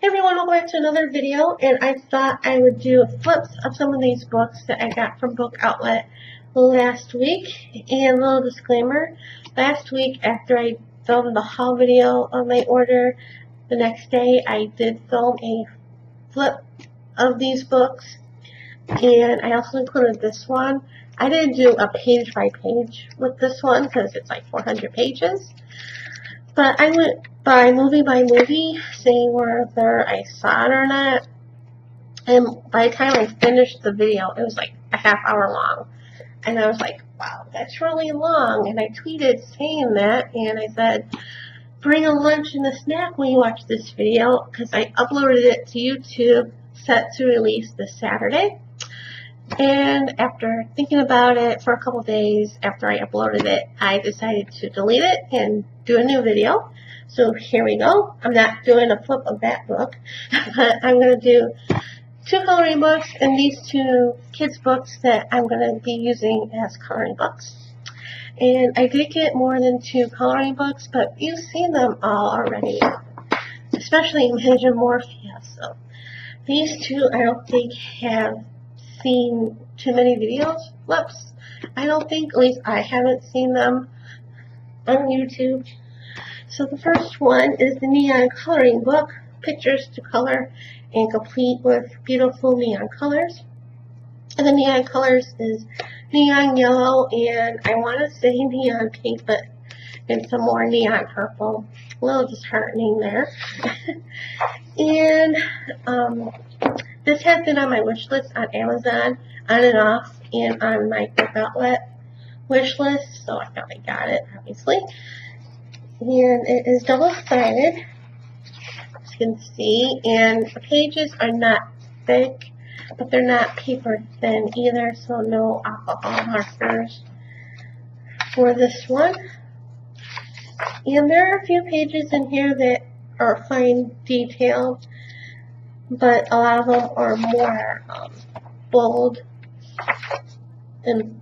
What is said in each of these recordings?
Hey everyone, welcome back to another video, and I thought I would do flips of some of these books that I got from Book Outlet last week. And a little disclaimer, last week after I filmed the haul video of my order, the next day I did film a flip of these books, and I also included this one. I didn't do a page by page with this one because it's like 400 pages. But I went by movie, seeing whether I saw it or not. And by the time I finished the video, it was like a half hour long. And I was like, wow, that's really long. And I tweeted saying that, and I said, bring a lunch and a snack when you watch this video, because I uploaded it to YouTube, set to release this Saturday. And after thinking about it for a couple days after I uploaded it, I decided to delete it and do a new video. So here we go. I'm not doing a flip of that book, but I'm going to do two coloring books and these two kids books that I'm going to be using as coloring books. And I did get more than two coloring books, but you've seen them all already, especially Metamorphia. So these two I don't think have seen too many videos, flips. I don't think, at least I haven't seen them on YouTube. So the first one is the neon coloring book, pictures to color and complete with beautiful neon colors. And the neon colors is neon yellow and I want to say neon pink, but and some more neon purple. A little disheartening there. And this has been on my wish list on Amazon, on and off, and on my Book Outlet wish list, so I finally got it, obviously. And it is double-sided, as you can see, and the pages are not thick, but they're not paper thin either, so no alcohol markers for this one. And there are a few pages in here that are fine detailed, but a lot of them are more bold in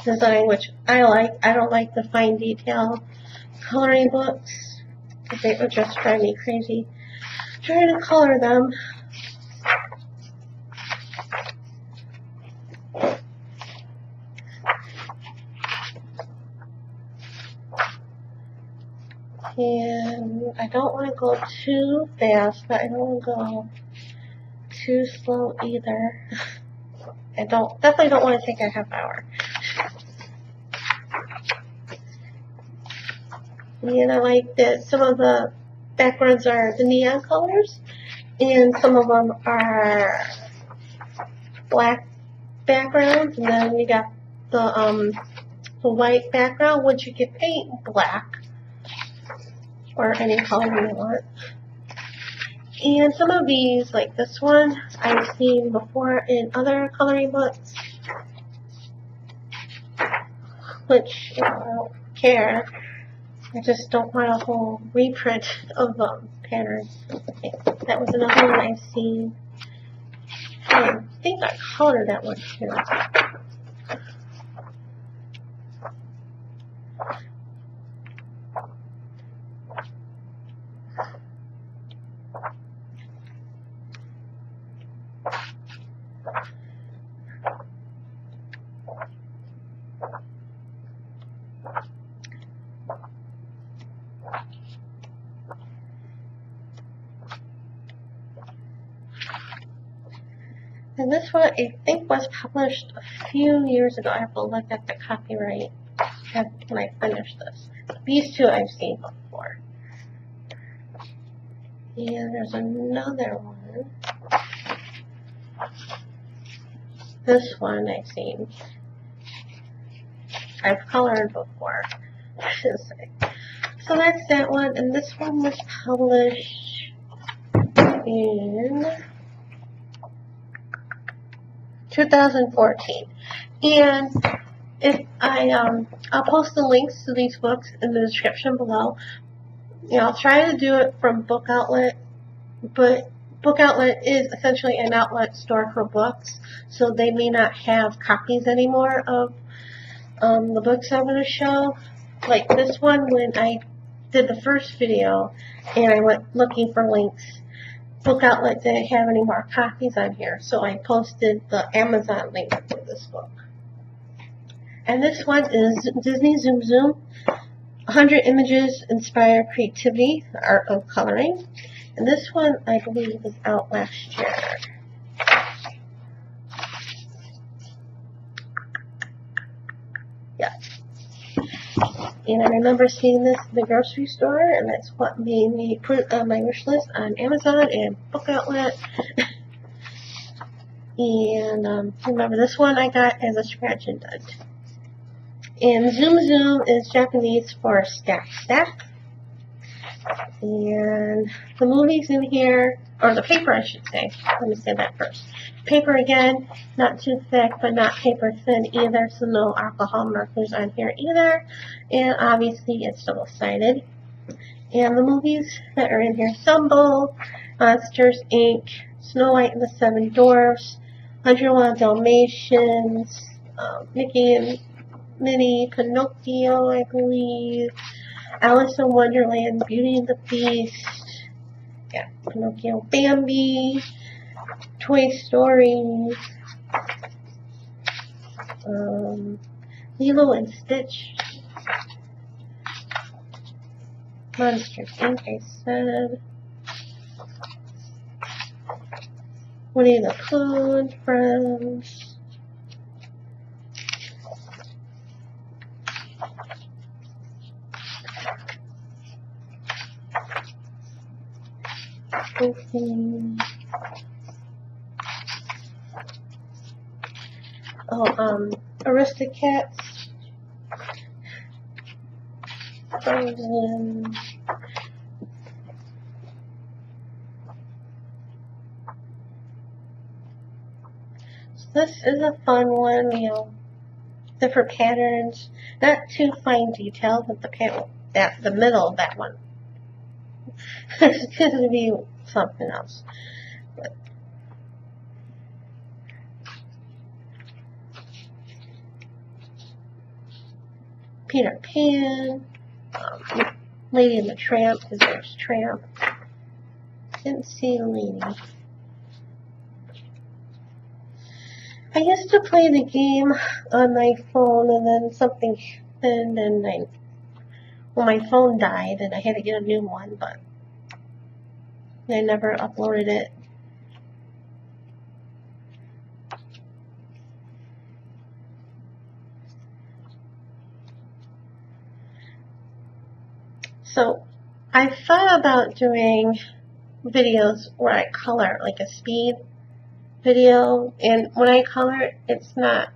design, which I like. I don't like the fine detail coloring books. They would just drive me crazy trying to color them. And I don't want to go too fast, but I don't want to go too slow either. I definitely don't want to take a half hour. And I like that some of the backgrounds are the neon colors, and some of them are black backgrounds, and then you got the white background, which you can paint black or any color you want. And some of these, like this one, I've seen before in other coloring books, which I don't care. I just don't want a whole reprint of patterns. Okay, that was another one I've seen. I think I colored that one too. And this one, I think, was published a few years ago. I have to look at the copyright when I finish this. These two I've seen before. And there's another one. This one I've seen. I've colored before. So that's that one. And this one was published in 2014, and if I'll post the links to these books in the description below. You know, I'll try to do it from Book Outlet, but Book Outlet is essentially an outlet store for books, so they may not have copies anymore of the books I'm going to show. Like this one, when I did the first video and I went looking for links, book outlet didn't have any more copies on here, so I posted the Amazon link for this book. And this one is Disney Zoom Zoom, 100 Images Inspire Creativity, the Art of Coloring. And this one, I believe, was out last year. Yeah. And I remember seeing this in the grocery store, and that's what made me put it on my wish list on Amazon and Book Outlet. And remember, this one I got as a scratch and dent. And Zoom Zoom is Japanese for stack stack. And the movies in here, or the paper I should say, let me say that first. Paper again, not too thick, but not paper thin either, so no alcohol markers on here either. And obviously it's double-sided. And the movies that are in here, Dumbo, Monsters, Inc., Snow White and the Seven Dwarfs, 101 Dalmatians, Mickey and Minnie, Pinocchio, I believe, Alice in Wonderland, Beauty and the Beast, yeah, Pinocchio, Bambi, Toy Story, Lilo and Stitch, Monsters, Inc., I said, Winnie the Pooh and Friends, Aristocats, Frozen, so this is a fun one, you know, different patterns, not too fine detail, but the panel, the middle of that one. It's going to be something else. But Peter Pan, Lady and the Tramp, because there's Tramp. Didn't see a lady. I used to play the game on my phone, and then something happened, and my phone died, and I had to get a new one, but I never uploaded it. So I thought about doing videos where I color, like a speed video, and when I color, it's not,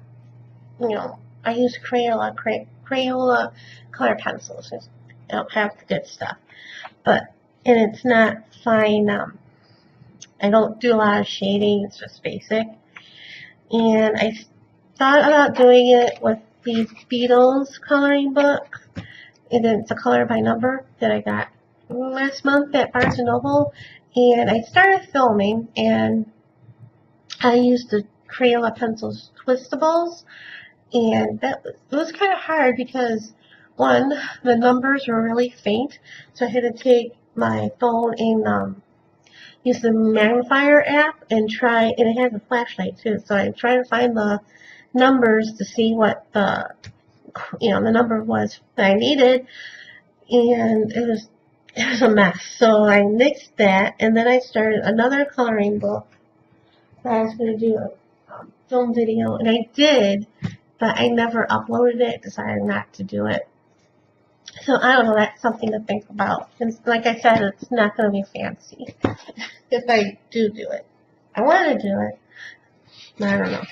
you know, I use Crayola color pencils. I don't have the good stuff, and it's not fine. I don't do a lot of shading. It's just basic. And I thought about doing it with these Beatles coloring book. And it's a color by number that I got last month at Barnes & Noble. And I started filming, and I used the Crayola pencils Twistables. And it was kind of hard because, one, the numbers were really faint. So I had to take my phone and use the magnifier app and and it has a flashlight too. So I tried to find the numbers to see what the number was that I needed, and it was a mess. So I nixed that, and then I started another coloring book that I was going to do a film video, and I did, but I never uploaded it, decided not to do it. So I don't know, that's something to think about. And like I said, it's not going to be fancy if I do it. I want to do it, but I don't know.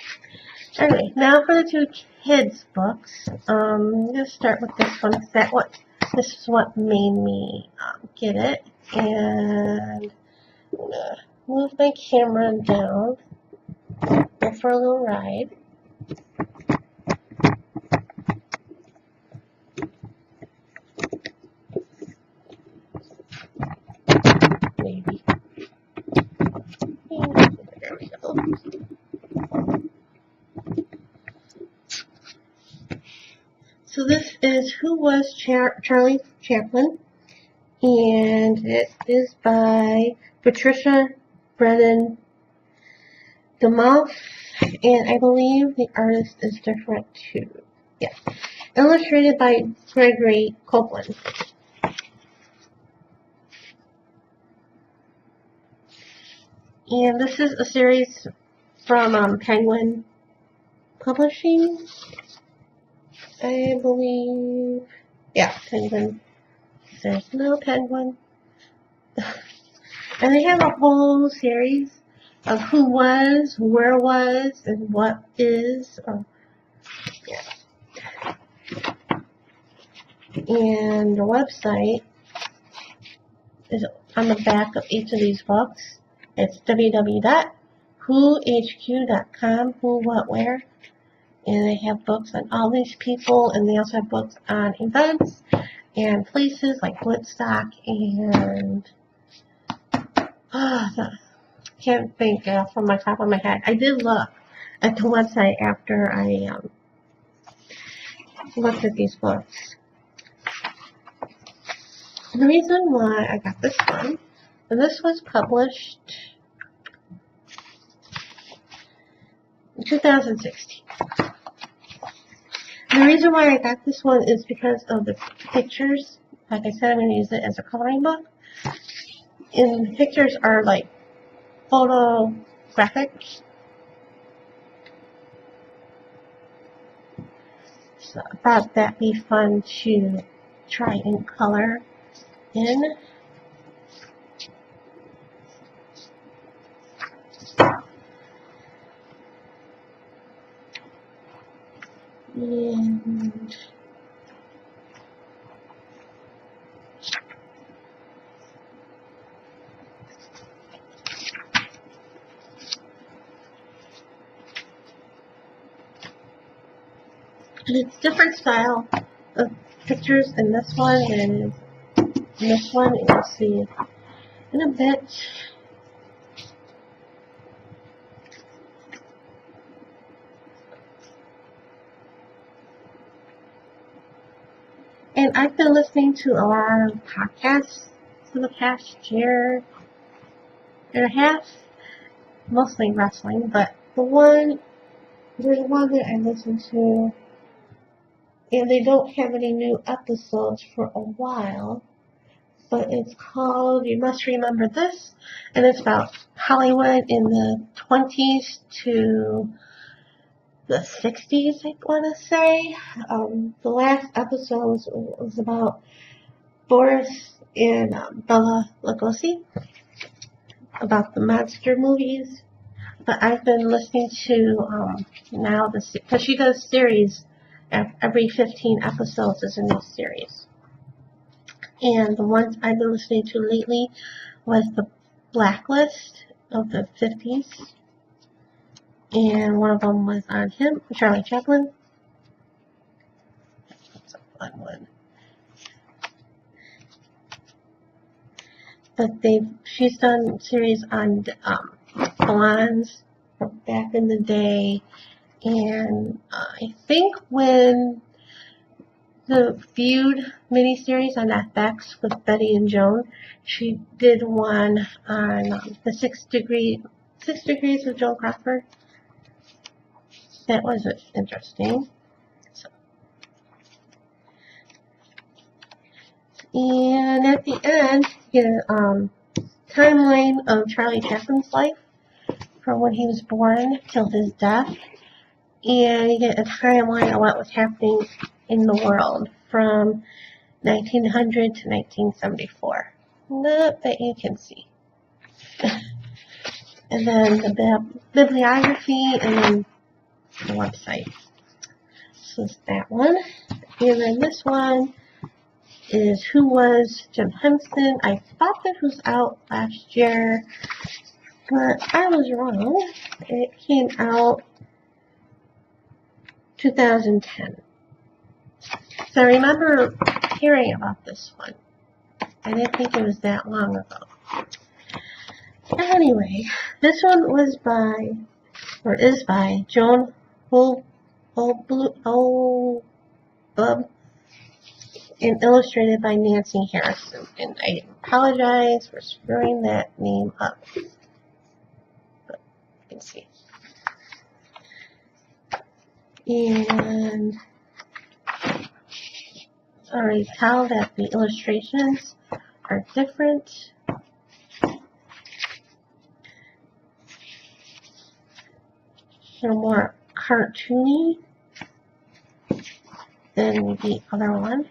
Anyway, now for the two kids' books. I'm going to start with this one because this is what made me get it. And I'm going to move my camera down, go for a little ride. Maybe. There we go. So this is Who Was Charlie Chaplin, and it is by Patricia Brennan DeMoff, and I believe the artist is different too. Yeah. Illustrated by Gregory Copeland. And this is a series from Penguin Publishing, I believe. Yeah, Penguin. There's no Penguin. And they have a whole series of who was, where was, and what is. Yeah. And the website is on the back of each of these books. It's www.whohq.com, who, what, where. And they have books on all these people, and they also have books on events and places like Woodstock and can't think from my top of my head. I did look at the website after I looked at these books. The reason why I got this one, and this was published in 2016. The reason why I got this one is because of the pictures. Like I said, I'm going to use it as a coloring book. And the pictures are like photographic. So I thought that'd be fun to try and color in. And it's different style of pictures in this one and in this one. You'll see in a bit. And I've been listening to a lot of podcasts for the past year and a half, mostly wrestling, but there's one that I listen to, and they don't have any new episodes for a while, but it's called You Must Remember This, and it's about Hollywood in the 20s to the 60s, I want to say. The last episode was about Boris and Bela Lugosi, about the monster movies. But I've been listening to now because she does series. Every 15 episodes is a new series. And the ones I've been listening to lately was the Blacklist of the 50s. And one of them was on him, Charlie Chaplin. That's a fun one. But she's done series on blondes from back in the day. And I think when the Feud miniseries on FX with Betty and Joan, she did one on the 6 Degrees with Joan Crawford. That was interesting. And at the end, you get a timeline of Charlie Chaplin's life from when he was born till his death. And you get a timeline of what was happening in the world from 1900 to 1974. Not that you can see. And then the bibliography and then the website. So it's that one. And then this one is Who Was Jim Henson. I thought this was out last year, but I was wrong. It came out 2010. So I remember hearing about this one. I didn't think it was that long ago. Anyway, this one was is by Joan Holbub and illustrated by Nancy Harrison. And I apologize for screwing that name up. can see. And already tell that the illustrations are different. They're more cartoony than the other one,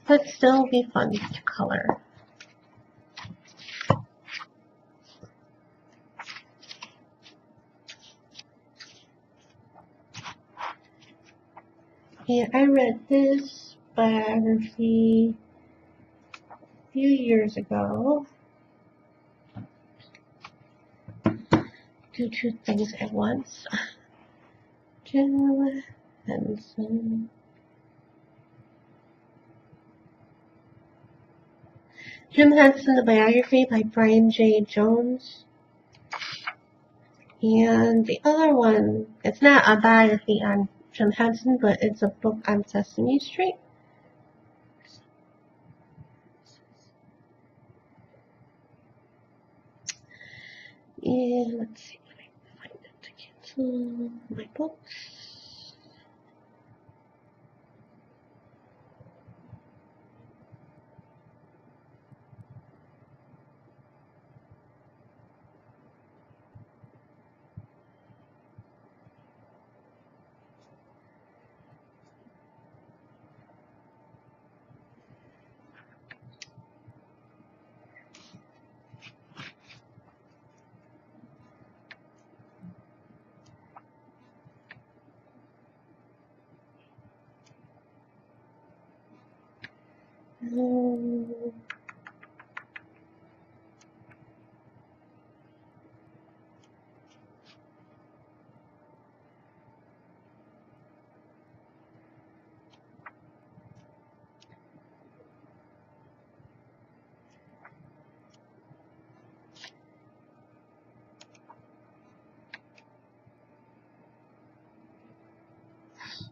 but still be fun to color. And I read this biography a few years ago. Do two things at once. Jim Henson. Jim Henson, the biography by Brian J. Jones. And the other one, it's not a biography on Jim Henson, but it's a book on Sesame Street. And let's see if I can find it to cancel my books.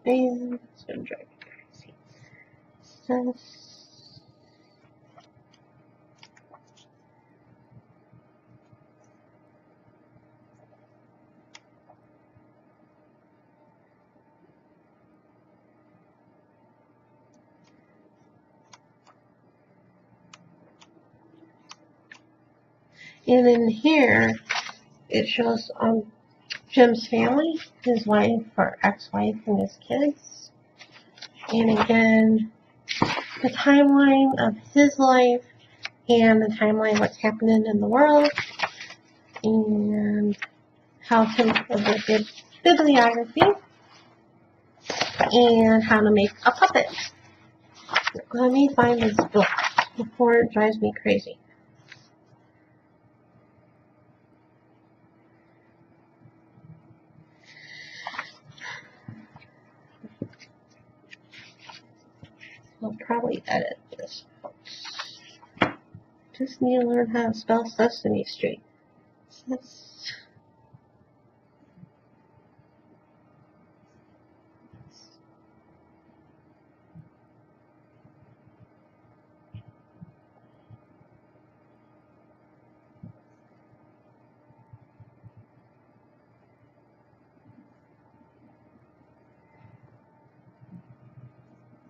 And it's going to drive me crazy. And in here, it shows Jim's family, his wife or ex-wife and his kids. And again, the timeline of his life and the timeline of what's happening in the world. And how to live a good bibliography. And how to make a puppet. Let me find this book before it drives me crazy. I'll probably edit this. Just need to learn how to spell Sesame Street.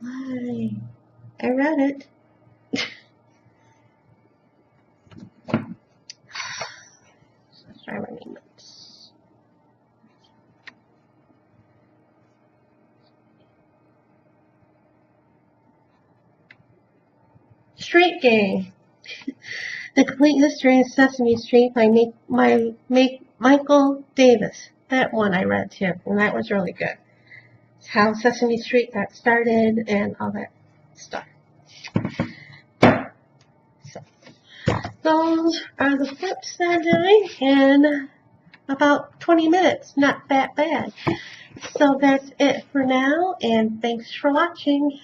Why? I read it. Let's try running notes. Street Gang. The Complete History of Sesame Street by Michael Davis. That one I read too, and that was really good. It's how Sesame Street got started and all that stuff. So, those are the flips that I'm doing in about 20 minutes. Not that bad. So that's it for now, and thanks for watching.